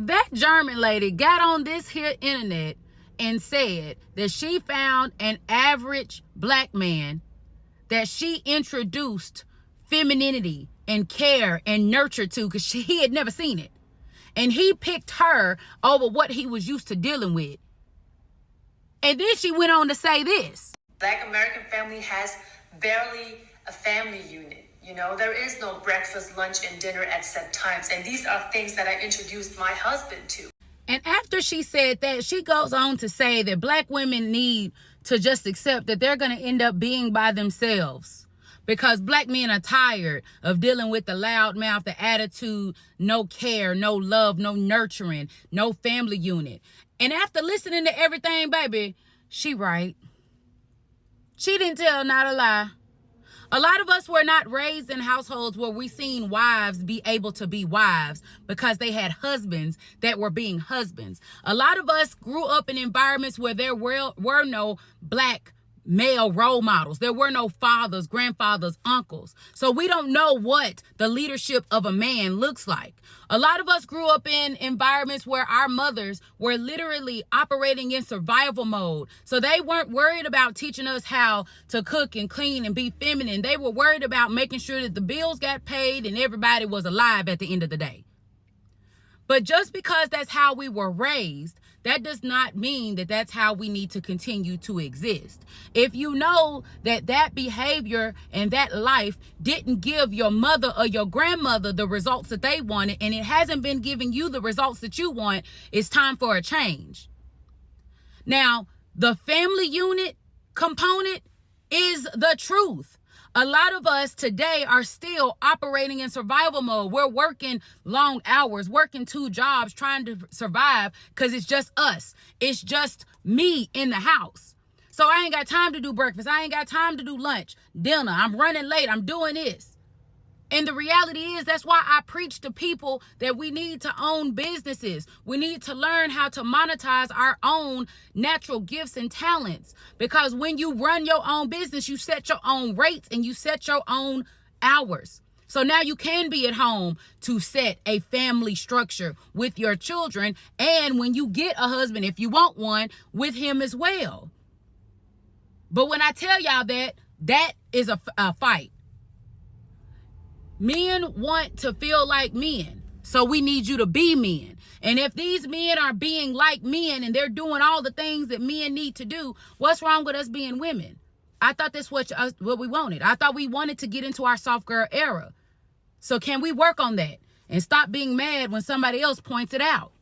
That German lady got on this here internet and said that she found an average black man that she introduced femininity and care and nurture to, because he had never seen it. And he picked her over what he was used to dealing with. And then she went on to say this. Black American family has barely a family unit. You know, there is no breakfast, lunch, and dinner at set times. And these are things that I introduced my husband to. And after she said that, she goes on to say that black women need to just accept that they're going to end up being by themselves, because black men are tired of dealing with the loud mouth, the attitude, no care, no love, no nurturing, no family unit. And after listening to everything, baby, she right. She didn't tell not a lie. A lot of us were not raised in households where we seen wives be able to be wives because they had husbands that were being husbands. A lot of us grew up in environments where there were no black male role models. There were no fathers, grandfathers, uncles. So we don't know what the leadership of a man looks like. A lot of us grew up in environments where our mothers were literally operating in survival mode. So they weren't worried about teaching us how to cook and clean and be feminine. They were worried about making sure that the bills got paid and everybody was alive at the end of the day. But just because that's how we were raised, that does not mean that that's how we need to continue to exist. If you know that that behavior and that life didn't give your mother or your grandmother the results that they wanted, and it hasn't been giving you the results that you want, it's time for a change. Now, the family unit component is the truth. A lot of us today are still operating in survival mode. We're working long hours, working 2 jobs, trying to survive because it's just us. It's just me in the house. So I ain't got time to do breakfast. I ain't got time to do lunch, dinner. I'm running late. I'm doing this. And the reality is, that's why I preach to people that we need to own businesses. We need to learn how to monetize our own natural gifts and talents. Because when you run your own business, you set your own rates and you set your own hours. So now you can be at home to set a family structure with your children. And when you get a husband, if you want one, with him as well. But when I tell y'all that is a fight. Men want to feel like men, so we need you to be men. And if these men are being like men and they're doing all the things that men need to do, what's wrong with us being women? I thought that's what we wanted. I thought we wanted to get into our soft girl era. So can we work on that and stop being mad when somebody else points it out?